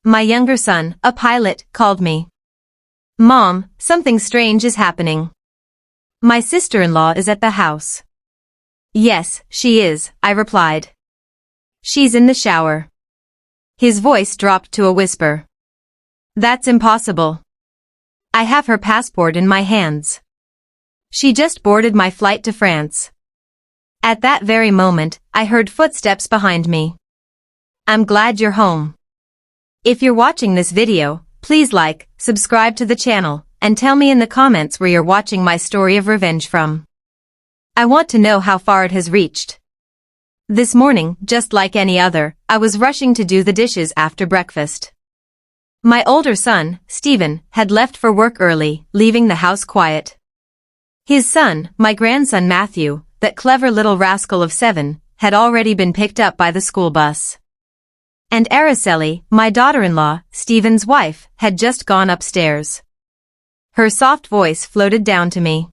My younger son, a pilot, called me. Mom, something strange is happening. My sister-in-law is at the house. Yes, she is, I replied. She's in the shower. His voice dropped to a whisper. That's impossible. I have her passport in my hands. She just boarded my flight to France. At that very moment, I heard footsteps behind me. I'm glad you're home. If you're watching this video, please like, subscribe to the channel, and tell me in the comments where you're watching my story of revenge from. I want to know how far it has reached. This morning, just like any other, I was rushing to do the dishes after breakfast. My older son, Stephen, had left for work early, leaving the house quiet. His son, my grandson Matthew, that clever little rascal of 7, had already been picked up by the school bus. And Araceli, my daughter-in-law, Stephen's wife, had just gone upstairs. Her soft voice floated down to me.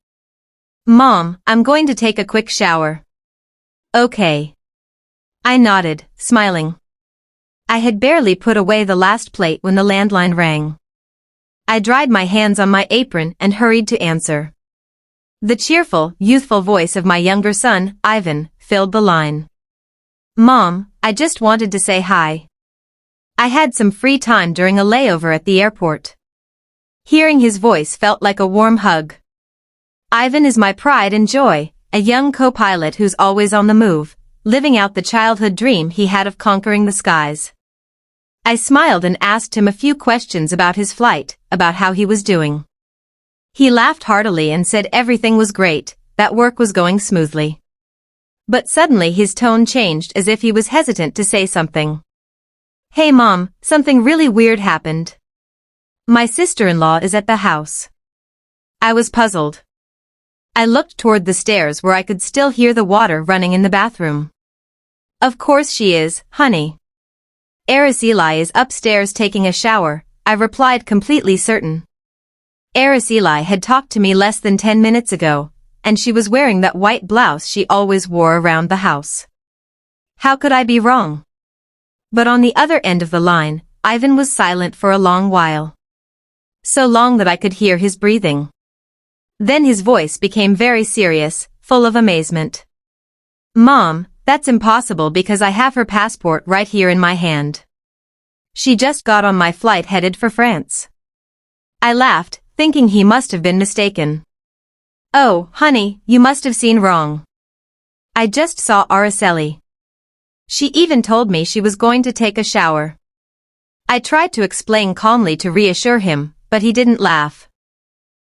Mom, I'm going to take a quick shower. Okay. I nodded, smiling. I had barely put away the last plate when the landline rang. I dried my hands on my apron and hurried to answer. The cheerful, youthful voice of my younger son, Ivan, filled the line. Mom, I just wanted to say hi. I had some free time during a layover at the airport. Hearing his voice felt like a warm hug. Ivan is my pride and joy, a young co-pilot who's always on the move, living out the childhood dream he had of conquering the skies. I smiled and asked him a few questions about his flight, about how he was doing. He laughed heartily and said everything was great, that work was going smoothly. But suddenly his tone changed as if he was hesitant to say something. Hey Mom, something really weird happened. My sister-in-law is at the house. I was puzzled. I looked toward the stairs where I could still hear the water running in the bathroom. Of course she is, honey. Araceli is upstairs taking a shower, I replied completely certain. Araceli had talked to me less than 10 minutes ago, and she was wearing that white blouse she always wore around the house. How could I be wrong? But on the other end of the line, Ivan was silent for a long while. So long that I could hear his breathing. Then his voice became very serious, full of amazement. Mom, that's impossible because I have her passport right here in my hand. She just got on my flight headed for France. I laughed, thinking he must have been mistaken. Oh, honey, you must have seen wrong. I just saw Araceli. She even told me she was going to take a shower. I tried to explain calmly to reassure him, but he didn't laugh.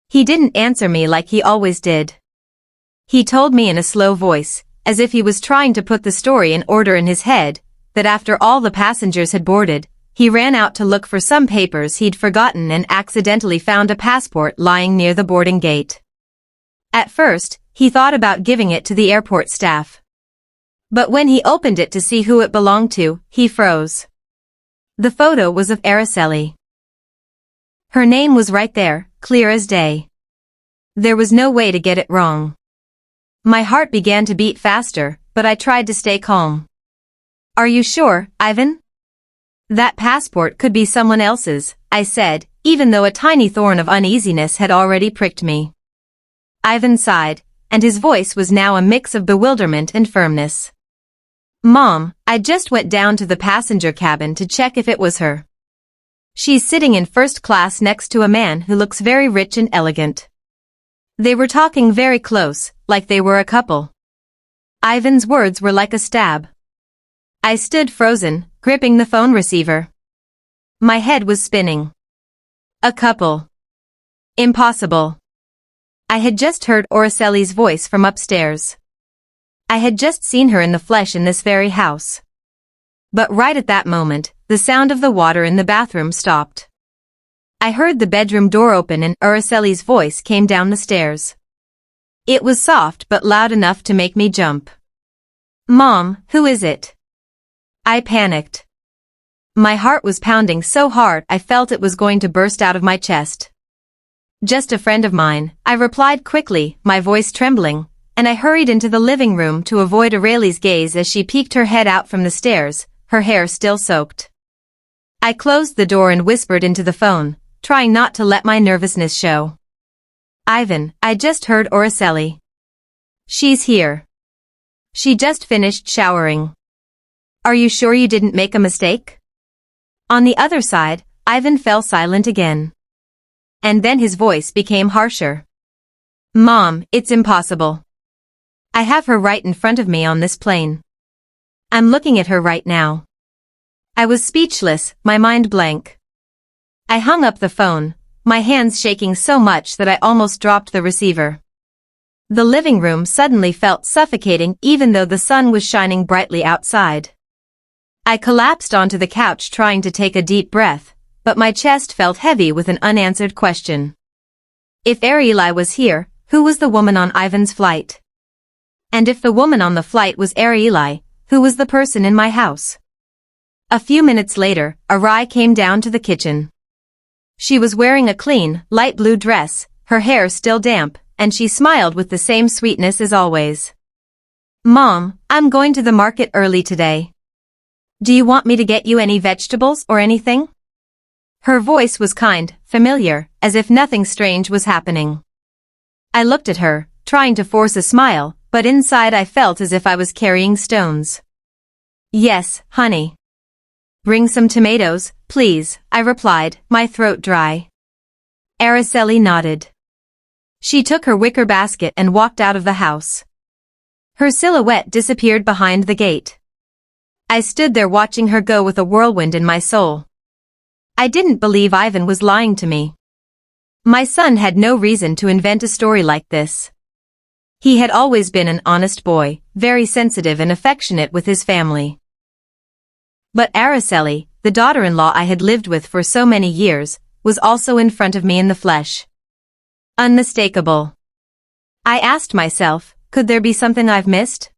He didn't answer me like he always did. He told me in a slow voice, as if he was trying to put the story in order in his head, that after all the passengers had boarded, he ran out to look for some papers he'd forgotten and accidentally found a passport lying near the boarding gate. At first, he thought about giving it to the airport staff. But when he opened it to see who it belonged to, he froze. The photo was of Araceli. Her name was right there, clear as day. There was no way to get it wrong. My heart began to beat faster, but I tried to stay calm. Are you sure, Ivan? That passport could be someone else's, I said, even though a tiny thorn of uneasiness had already pricked me. Ivan sighed, and his voice was now a mix of bewilderment and firmness. Mom, I just went down to the passenger cabin to check if it was her. She's sitting in first class next to a man who looks very rich and elegant. They were talking very close, like they were a couple. Ivan's words were like a stab. I stood frozen, gripping the phone receiver. My head was spinning. A couple. Impossible. I had just heard Araceli's voice from upstairs. I had just seen her in the flesh in this very house. But right at that moment, the sound of the water in the bathroom stopped. I heard the bedroom door open and Araceli's voice came down the stairs. It was soft but loud enough to make me jump. Mom, who is it? I panicked. My heart was pounding so hard I felt it was going to burst out of my chest. Just a friend of mine, I replied quickly, my voice trembling, and I hurried into the living room to avoid Araceli's gaze as she peeked her head out from the stairs, her hair still soaked. I closed the door and whispered into the phone, trying not to let my nervousness show. Ivan, I just heard Araceli. She's here. She just finished showering. Are you sure you didn't make a mistake? On the other side, Ivan fell silent again. And then his voice became harsher. Mom, it's impossible. I have her right in front of me on this plane. I'm looking at her right now. I was speechless, my mind blank. I hung up the phone, my hands shaking so much that I almost dropped the receiver. The living room suddenly felt suffocating even though the sun was shining brightly outside. I collapsed onto the couch trying to take a deep breath, but my chest felt heavy with an unanswered question. If Araceli was here, who was the woman on Ivan's flight? And if the woman on the flight was Araceli, who was the person in my house? A few minutes later, Arai came down to the kitchen. She was wearing a clean, light blue dress, her hair still damp, and she smiled with the same sweetness as always. Mom, I'm going to the market early today. Do you want me to get you any vegetables or anything? Her voice was kind, familiar, as if nothing strange was happening. I looked at her, trying to force a smile, but inside I felt as if I was carrying stones. Yes, honey. Bring some tomatoes, please, I replied, my throat dry. Araceli nodded. She took her wicker basket and walked out of the house. Her silhouette disappeared behind the gate. I stood there watching her go with a whirlwind in my soul. I didn't believe Ivan was lying to me. My son had no reason to invent a story like this. He had always been an honest boy, very sensitive and affectionate with his family. But Araceli, the daughter-in-law I had lived with for so many years, was also in front of me in the flesh. Unmistakable. I asked myself, could there be something I've missed?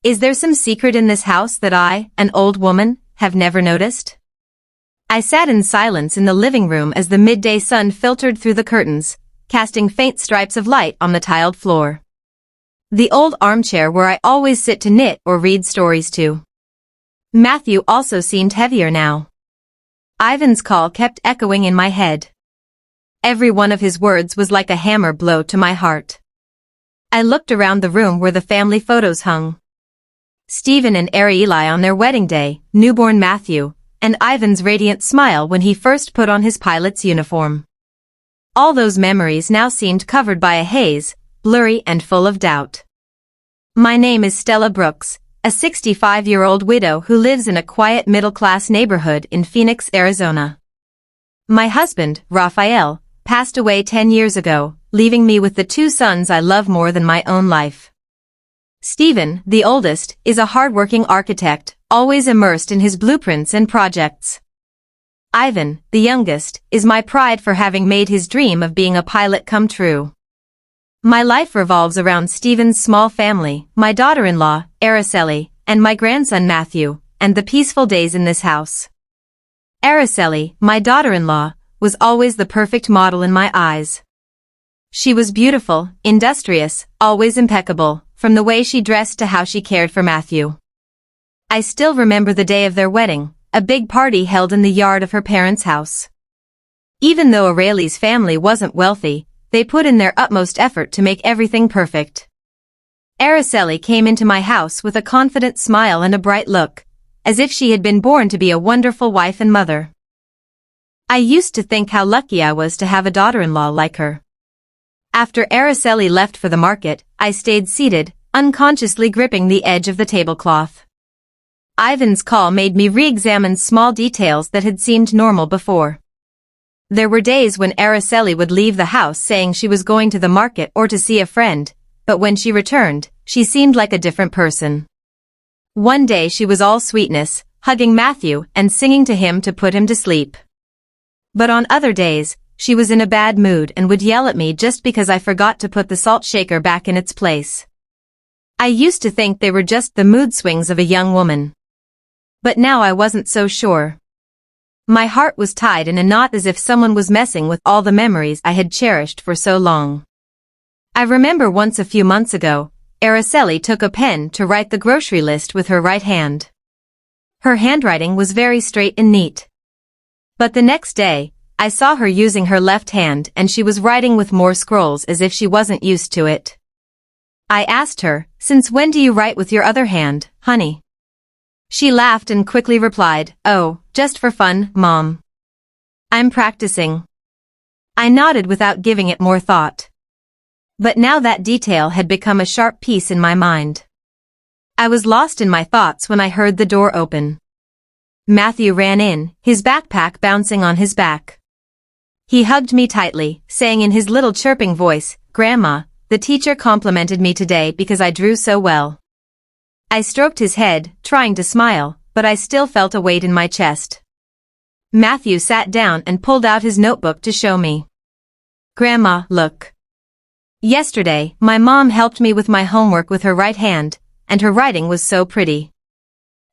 Is there some secret in this house that I, an old woman, have never noticed? I sat in silence in the living room as the midday sun filtered through the curtains, casting faint stripes of light on the tiled floor. The old armchair where I always sit to knit or read stories to. Matthew also seemed heavier now. Ivan's call kept echoing in my head. Every one of his words was like a hammer blow to my heart. I looked around the room where the family photos hung. Stephen and Araceli on their wedding day, newborn Matthew, and Ivan's radiant smile when he first put on his pilot's uniform. All those memories now seemed covered by a haze, blurry and full of doubt. My name is Stella Brooks, a 65-year-old widow who lives in a quiet middle-class neighborhood in Phoenix, Arizona. My husband, Raphael, passed away 10 years ago, leaving me with the two sons I love more than my own life. Stephen, the oldest, is a hard-working architect, always immersed in his blueprints and projects. Ivan, the youngest, is my pride for having made his dream of being a pilot come true. My life revolves around Stephen's small family, my daughter-in-law, Araceli, and my grandson Matthew, and the peaceful days in this house. Araceli, my daughter-in-law, was always the perfect model in my eyes. She was beautiful, industrious, always impeccable, from the way she dressed to how she cared for Matthew. I still remember the day of their wedding, a big party held in the yard of her parents' house. Even though Araceli's family wasn't wealthy, they put in their utmost effort to make everything perfect. Araceli came into my house with a confident smile and a bright look, as if she had been born to be a wonderful wife and mother. I used to think how lucky I was to have a daughter-in-law like her. After Araceli left for the market, I stayed seated, unconsciously gripping the edge of the tablecloth. Ivan's call made me re-examine small details that had seemed normal before. There were days when Araceli would leave the house saying she was going to the market or to see a friend, but when she returned, she seemed like a different person. One day she was all sweetness, hugging Matthew and singing to him to put him to sleep. But on other days, she was in a bad mood and would yell at me just because I forgot to put the salt shaker back in its place. I used to think they were just the mood swings of a young woman. But now I wasn't so sure. My heart was tied in a knot as if someone was messing with all the memories I had cherished for so long. I remember once a few months ago, Araceli took a pen to write the grocery list with her right hand. Her handwriting was very straight and neat. But the next day, I saw her using her left hand and she was writing with more scrolls as if she wasn't used to it. I asked her, "Since when do you write with your other hand, honey?" She laughed and quickly replied, "Oh, just for fun, Mom. I'm practicing." I nodded without giving it more thought. But now that detail had become a sharp piece in my mind. I was lost in my thoughts when I heard the door open. Matthew ran in, his backpack bouncing on his back. He hugged me tightly, saying in his little chirping voice, "Grandma, the teacher complimented me today because I drew so well." I stroked his head, trying to smile, but I still felt a weight in my chest. Matthew sat down and pulled out his notebook to show me. "Grandma, look. Yesterday, my mom helped me with my homework with her right hand, and her writing was so pretty.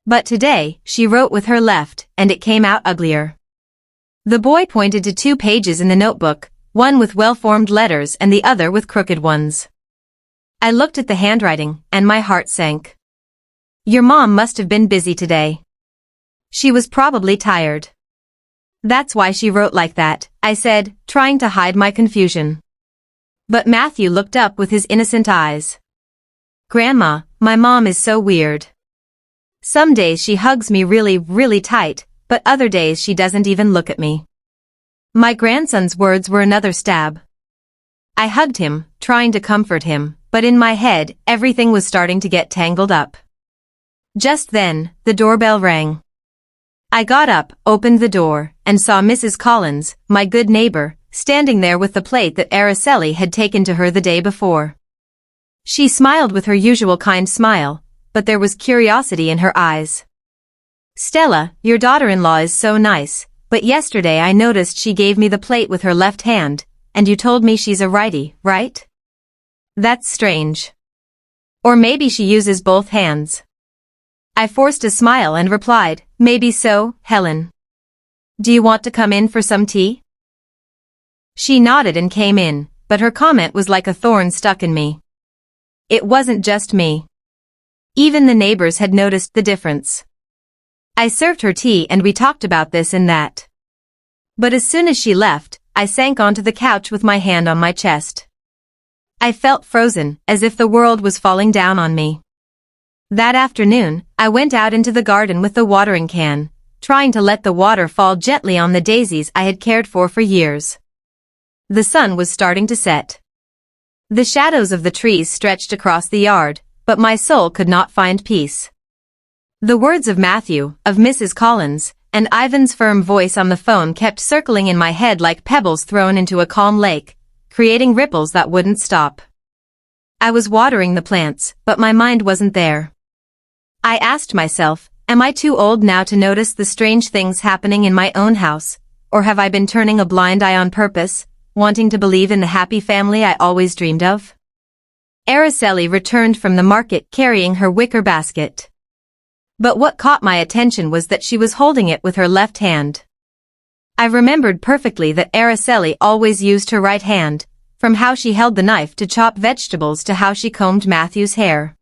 But today, she wrote with her left, and it came out uglier." The boy pointed to 2 pages in the notebook, one with well-formed letters and the other with crooked ones. I looked at the handwriting, and my heart sank. "Your mom must have been busy today. She was probably tired. That's why she wrote like that," I said, trying to hide my confusion. But Matthew looked up with his innocent eyes. "Grandma, my mom is so weird. Some days she hugs me really, really tight, but other days she doesn't even look at me." My grandson's words were another stab. I hugged him, trying to comfort him, but in my head, everything was starting to get tangled up. Just then, the doorbell rang. I got up, opened the door, and saw Mrs. Collins, my good neighbor, standing there with the plate that Araceli had taken to her the day before. She smiled with her usual kind smile, but there was curiosity in her eyes. "Stella, your daughter-in-law is so nice, but yesterday I noticed she gave me the plate with her left hand, and you told me she's a righty, right? That's strange. Or maybe she uses both hands." I forced a smile and replied, "Maybe so, Helen. Do you want to come in for some tea?" She nodded and came in, but her comment was like a thorn stuck in me. It wasn't just me. Even the neighbors had noticed the difference. I served her tea and we talked about this and that. But as soon as she left, I sank onto the couch with my hand on my chest. I felt frozen, as if the world was falling down on me. That afternoon, I went out into the garden with the watering can, trying to let the water fall gently on the daisies I had cared for years. The sun was starting to set. The shadows of the trees stretched across the yard, but my soul could not find peace. The words of Matthew, of Mrs. Collins, and Ivan's firm voice on the phone kept circling in my head like pebbles thrown into a calm lake, creating ripples that wouldn't stop. I was watering the plants, but my mind wasn't there. I asked myself, am I too old now to notice the strange things happening in my own house, or have I been turning a blind eye on purpose, wanting to believe in the happy family I always dreamed of? Araceli returned from the market carrying her wicker basket. But what caught my attention was that she was holding it with her left hand. I remembered perfectly that Araceli always used her right hand, from how she held the knife to chop vegetables to how she combed Matthew's hair.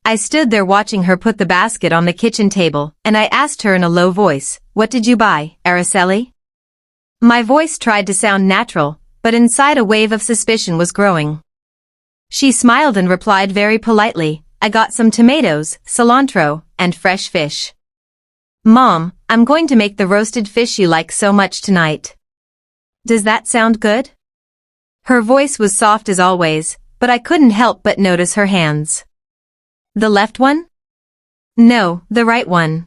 I stood there watching her put the basket on the kitchen table, and I asked her in a low voice, "What did you buy, Araceli?" My voice tried to sound natural, but inside a wave of suspicion was growing. She smiled and replied very politely, "I got some tomatoes, cilantro, and fresh fish. Mom, I'm going to make the roasted fish you like so much tonight. Does that sound good?" Her voice was soft as always, but I couldn't help but notice her hands. "The left one?" "No, the right one."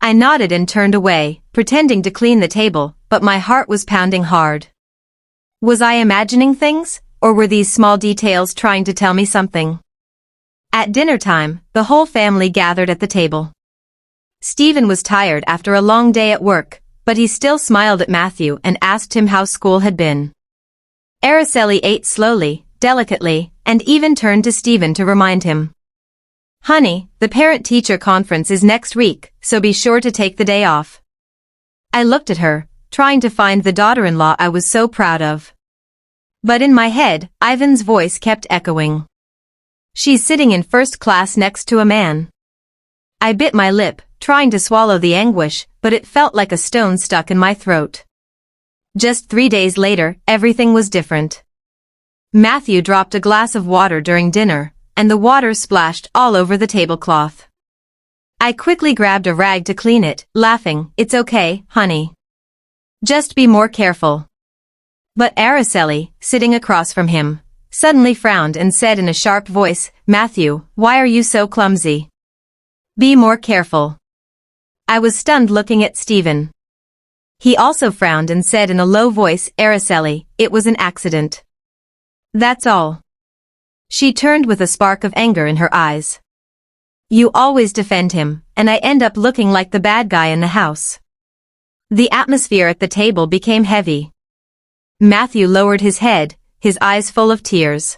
I nodded and turned away, pretending to clean the table, but my heart was pounding hard. Was I imagining things, or were these small details trying to tell me something? At dinner time, the whole family gathered at the table. Stephen was tired after a long day at work, but he still smiled at Matthew and asked him how school had been. Araceli ate slowly, delicately, and even turned to Stephen to remind him. "Honey, the parent-teacher conference is next week, so be sure to take the day off." I looked at her, trying to find the daughter-in-law I was so proud of. But in my head, Ivan's voice kept echoing. "She's sitting in first class next to a man." I bit my lip, trying to swallow the anguish, but it felt like a stone stuck in my throat. Just 3 days later, everything was different. Matthew dropped a glass of water during dinner, and the water splashed all over the tablecloth. I quickly grabbed a rag to clean it, laughing, "It's okay, honey. Just be more careful." But Araceli, sitting across from him, suddenly frowned and said in a sharp voice, "Matthew, why are you so clumsy? Be more careful." I was stunned looking at Stephen. He also frowned and said in a low voice, "Araceli, it was an accident. That's all." She turned with a spark of anger in her eyes. "You always defend him, and I end up looking like the bad guy in the house." The atmosphere at the table became heavy. Matthew lowered his head, his eyes full of tears.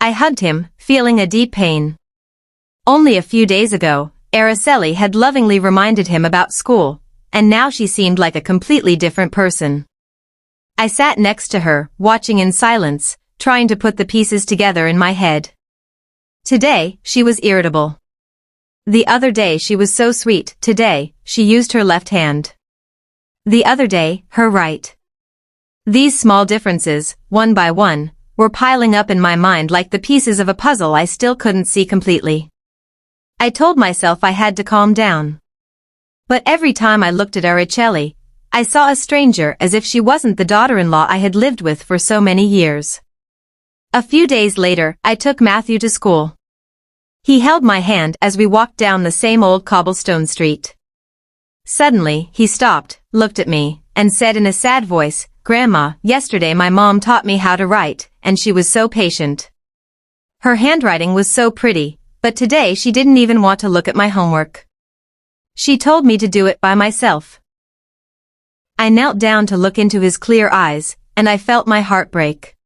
I hugged him, feeling a deep pain. Only a few days ago, Araceli had lovingly reminded him about school, and now she seemed like a completely different person. I sat next to her, watching in silence, trying to put the pieces together in my head. Today, she was irritable. The other day she was so sweet. Today, she used her left hand. The other day, her right. These small differences, one by one, were piling up in my mind like the pieces of a puzzle I still couldn't see completely. I told myself I had to calm down. But every time I looked at Araceli, I saw a stranger, as if she wasn't the daughter-in-law I had lived with for so many years. A few days later, I took Matthew to school. He held my hand as we walked down the same old cobblestone street. Suddenly, he stopped, looked at me, and said in a sad voice, "Grandma, yesterday my mom taught me how to write, and she was so patient. Her handwriting was so pretty, but today she didn't even want to look at my homework. She told me to do it by myself." I knelt down to look into his clear eyes, and I felt my heart break.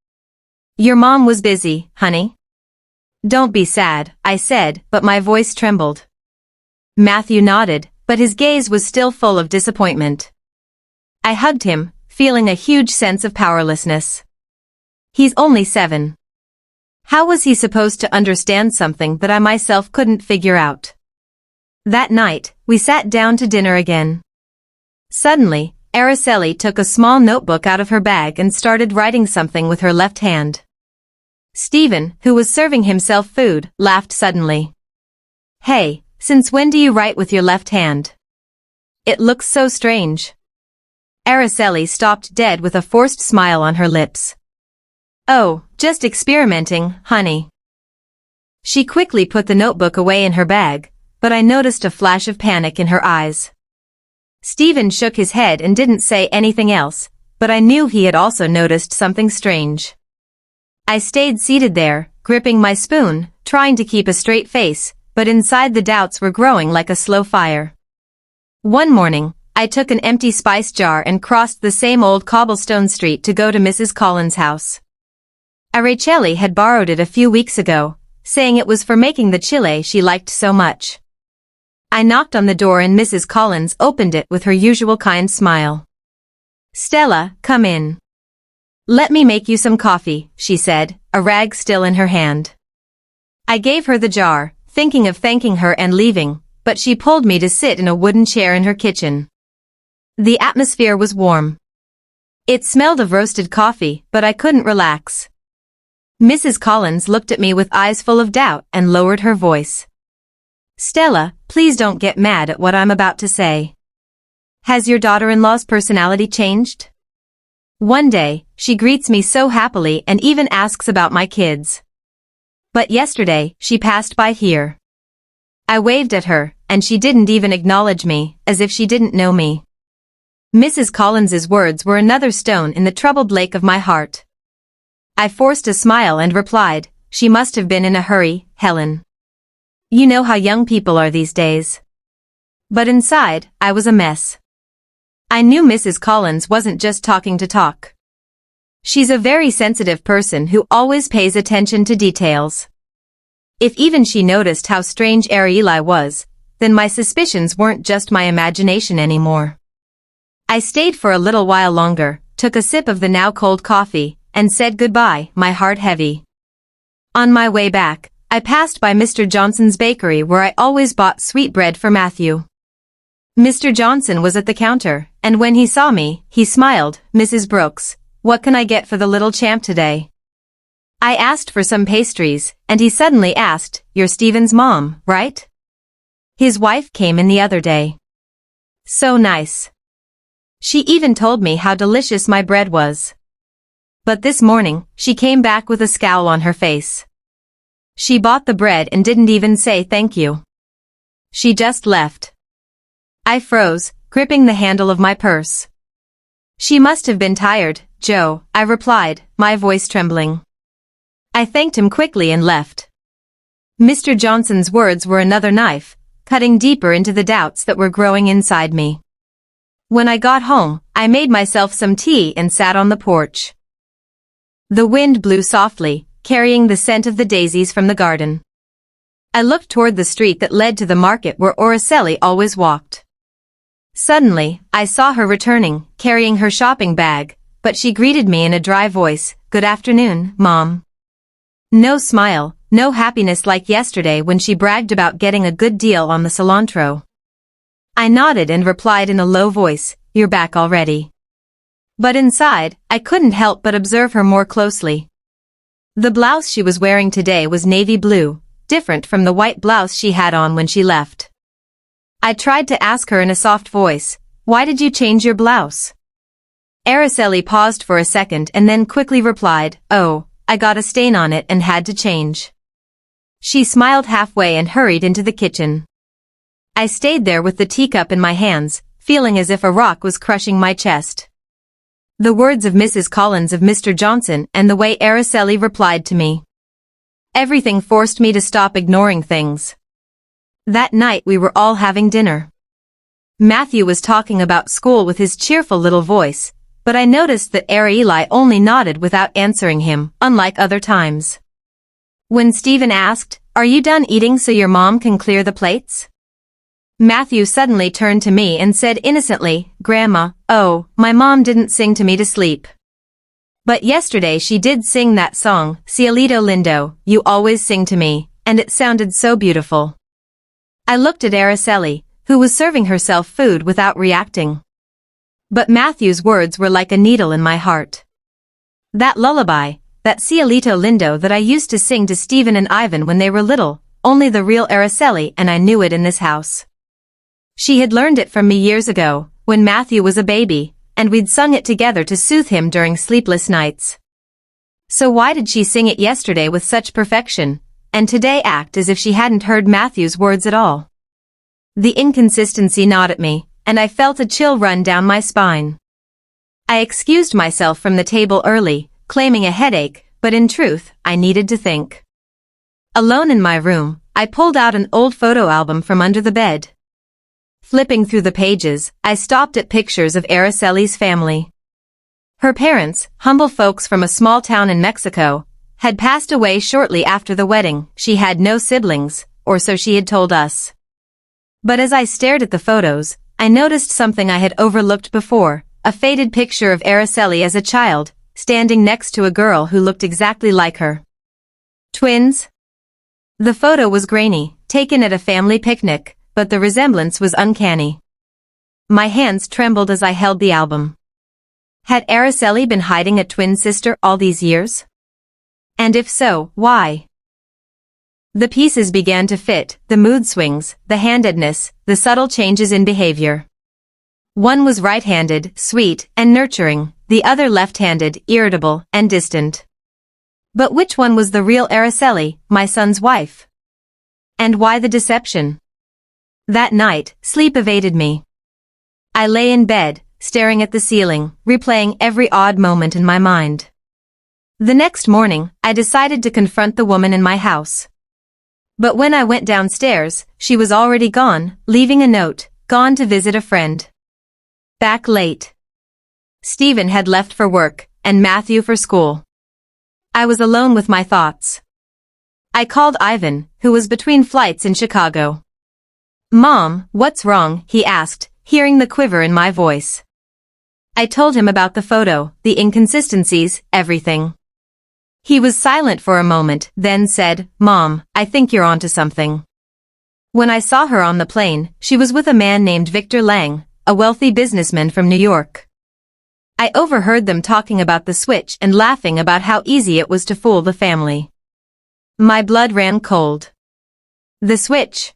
"Your mom was busy, honey. Don't be sad," I said, but my voice trembled. Matthew nodded, but his gaze was still full of disappointment. I hugged him, feeling a huge sense of powerlessness. He's only 7. How was he supposed to understand something that I myself couldn't figure out? That night, we sat down to dinner again. Suddenly, Araceli took a small notebook out of her bag and started writing something with her left hand. Stephen, who was serving himself food, laughed suddenly. "Hey, since when do you write with your left hand? It looks so strange." Araceli stopped dead with a forced smile on her lips. "Oh, just experimenting, honey." She quickly put the notebook away in her bag, but I noticed a flash of panic in her eyes. Stephen shook his head and didn't say anything else, but I knew he had also noticed something strange. I stayed seated there, gripping my spoon, trying to keep a straight face, but inside the doubts were growing like a slow fire. One morning, I took an empty spice jar and crossed the same old cobblestone street to go to Mrs. Collins' house. Araceli had borrowed it a few weeks ago, saying it was for making the chile she liked so much. I knocked on the door and Mrs. Collins opened it with her usual kind smile. "Stella, come in. Let me make you some coffee," she said, a rag still in her hand. I gave her the jar, thinking of thanking her and leaving, but she pulled me to sit in a wooden chair in her kitchen. The atmosphere was warm. It smelled of roasted coffee, but I couldn't relax. Mrs. Collins looked at me with eyes full of doubt and lowered her voice. "Stella, please don't get mad at what I'm about to say. Has your daughter-in-law's personality changed? One day, she greets me so happily and even asks about my kids. But yesterday, she passed by here. I waved at her, and she didn't even acknowledge me, as if she didn't know me." Mrs. Collins's words were another stone in the troubled lake of my heart. I forced a smile and replied, "She must have been in a hurry, Helen. You know how young people are these days." But inside, I was a mess. I knew Mrs. Collins wasn't just talking to talk. She's a very sensitive person who always pays attention to details. If even she noticed how strange Araceli was, then my suspicions weren't just my imagination anymore. I stayed for a little while longer, took a sip of the now cold coffee, and said goodbye, my heart heavy. On my way back, I passed by Mr. Johnson's bakery where I always bought sweet bread for Matthew. Mr. Johnson was at the counter, and when he saw me, he smiled. "Mrs. Brooks, what can I get for the little champ today?" I asked for some pastries, and he suddenly asked, "You're Stephen's mom, right? His wife came in the other day. So nice. She even told me how delicious my bread was. But this morning, she came back with a scowl on her face. She bought the bread and didn't even say thank you. She just left." I froze, gripping the handle of my purse. "She must have been tired, Joe," I replied, my voice trembling. I thanked him quickly and left. Mr. Johnson's words were another knife, cutting deeper into the doubts that were growing inside me. When I got home, I made myself some tea and sat on the porch. The wind blew softly, carrying the scent of the daisies from the garden. I looked toward the street that led to the market where Araceli always walked. Suddenly, I saw her returning, carrying her shopping bag, but she greeted me in a dry voice, "Good afternoon, Mom." No smile, no happiness like yesterday when she bragged about getting a good deal on the cilantro. I nodded and replied in a low voice, "You're back already." But inside, I couldn't help but observe her more closely. The blouse she was wearing today was navy blue, different from the white blouse she had on when she left. I tried to ask her in a soft voice, "Why did you change your blouse?" Araceli paused for a second and then quickly replied, "Oh, I got a stain on it and had to change." She smiled halfway and hurried into the kitchen. I stayed there with the teacup in my hands, feeling as if a rock was crushing my chest. The words of Mrs. Collins of Mr. Johnson and the way Araceli replied to me. Everything forced me to stop ignoring things. That night we were all having dinner. Matthew was talking about school with his cheerful little voice, but I noticed that Araceli only nodded without answering him, unlike other times. When Stephen asked, "Are you done eating so your mom can clear the plates?" Matthew suddenly turned to me and said innocently, "Grandma, oh, my mom didn't sing to me to sleep. But yesterday she did sing that song, Cielito Lindo, you always sing to me, and it sounded so beautiful." I looked at Araceli, who was serving herself food without reacting. But Matthew's words were like a needle in my heart. That lullaby, that Cielito Lindo that I used to sing to Stephen and Ivan when they were little, only the real Araceli and I knew it in this house. She had learned it from me years ago, when Matthew was a baby, and we'd sung it together to soothe him during sleepless nights. So why did she sing it yesterday with such perfection, and today act as if she hadn't heard Matthew's words at all? The inconsistency gnawed at me, and I felt a chill run down my spine. I excused myself from the table early, claiming a headache, but in truth, I needed to think. Alone in my room, I pulled out an old photo album from under the bed. Flipping through the pages, I stopped at pictures of Araceli's family. Her parents, humble folks from a small town in Mexico, had passed away shortly after the wedding. She had no siblings, or so she had told us. But as I stared at the photos, I noticed something I had overlooked before, a faded picture of Araceli as a child, standing next to a girl who looked exactly like her. Twins? The photo was grainy, taken at a family picnic, but the resemblance was uncanny. My hands trembled as I held the album. Had Araceli been hiding a twin sister all these years? And if so, why? The pieces began to fit, the mood swings, the handedness, the subtle changes in behavior. One was right-handed, sweet, and nurturing, the other left-handed, irritable, and distant. But which one was the real Araceli, my son's wife? And why the deception? That night, sleep evaded me. I lay in bed, staring at the ceiling, replaying every odd moment in my mind. The next morning, I decided to confront the woman in my house. But when I went downstairs, she was already gone, leaving a note, gone to visit a friend. Back late. Stephen had left for work, and Matthew for school. I was alone with my thoughts. I called Ivan, who was between flights in Chicago. "Mom, what's wrong?" he asked, hearing the quiver in my voice. I told him about the photo, the inconsistencies, everything. He was silent for a moment, then said, "Mom, I think you're onto something." When I saw her on the plane, she was with a man named Victor Lang, a wealthy businessman from New York. I overheard them talking about the switch and laughing about how easy it was to fool the family. My blood ran cold. The switch.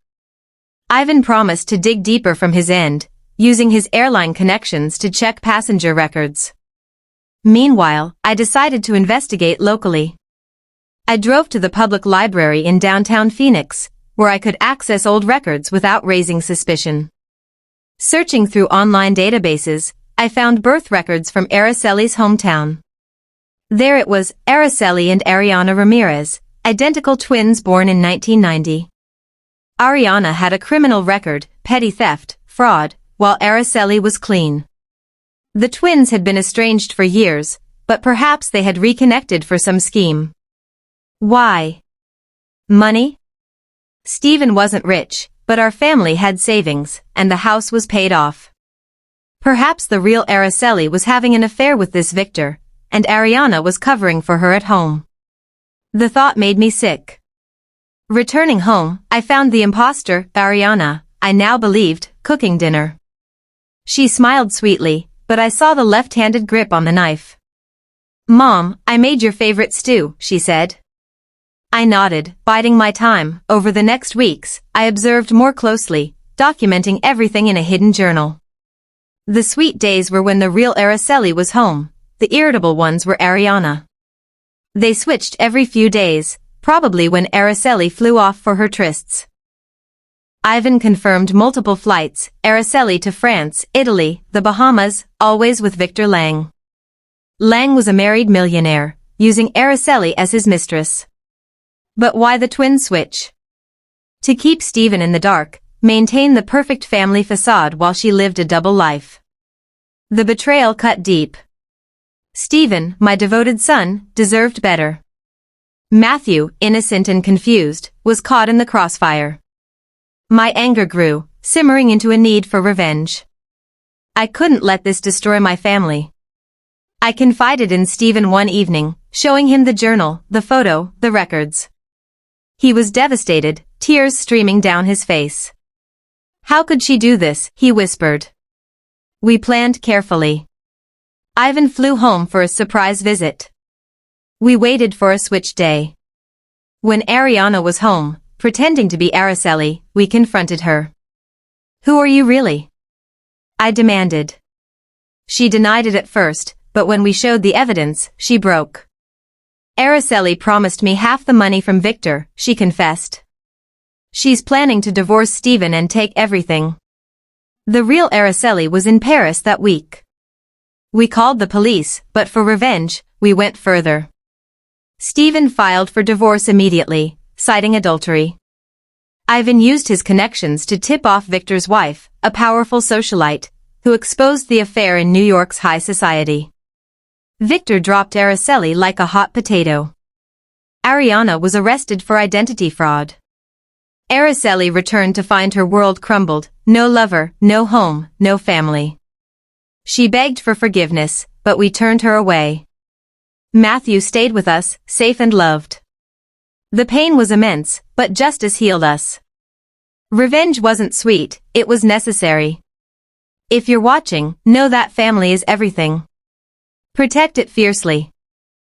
Ivan promised to dig deeper from his end, using his airline connections to check passenger records. Meanwhile, I decided to investigate locally. I drove to the public library in downtown Phoenix, where I could access old records without raising suspicion. Searching through online databases, I found birth records from Araceli's hometown. There it was, Araceli and Ariana Ramirez, identical twins born in 1990. Ariana had a criminal record, petty theft, fraud, while Araceli was clean. The twins had been estranged for years, but perhaps they had reconnected for some scheme. Why? Money? Stephen wasn't rich, but our family had savings, and the house was paid off. Perhaps the real Araceli was having an affair with this Victor, and Ariana was covering for her at home. The thought made me sick. Returning home, I found the imposter, Ariana, I now believed, cooking dinner. She smiled sweetly, but I saw the left-handed grip on the knife. "Mom, I made your favorite stew," she said. I nodded, biding my time. Over the next weeks, I observed more closely, documenting everything in a hidden journal. The sweet days were when the real Araceli was home, the irritable ones were Ariana. They switched every few days, probably when Araceli flew off for her trysts. Ivan confirmed multiple flights, Araceli to France, Italy, the Bahamas, always with Victor Lang. Lang was a married millionaire, using Araceli as his mistress. But why the twin switch? To keep Stephen in the dark, maintain the perfect family facade while she lived a double life. The betrayal cut deep. Stephen, my devoted son, deserved better. Matthew, innocent and confused, was caught in the crossfire. My anger grew, simmering into a need for revenge. I couldn't let this destroy my family. I confided in Stephen one evening, showing him the journal, the photo, the records. He was devastated, tears streaming down his face. "How could she do this?" he whispered. We planned carefully. Ivan flew home for a surprise visit. We waited for a switch day. When Ariana was home, pretending to be Araceli, we confronted her. "Who are you really?" I demanded. She denied it at first, but when we showed the evidence, she broke. "Araceli promised me half the money from Victor," she confessed. "She's planning to divorce Stephen and take everything." The real Araceli was in Paris that week. We called the police, but for revenge, we went further. Stephen filed for divorce immediately, citing adultery. Ivan used his connections to tip off Victor's wife, a powerful socialite, who exposed the affair in New York's high society. Victor dropped Araceli like a hot potato. Ariana was arrested for identity fraud. Araceli returned to find her world crumbled, no lover, no home, no family. She begged for forgiveness, but we turned her away. Matthew stayed with us, safe and loved. The pain was immense, but justice healed us. Revenge wasn't sweet, it was necessary. If you're watching, know that family is everything. Protect it fiercely.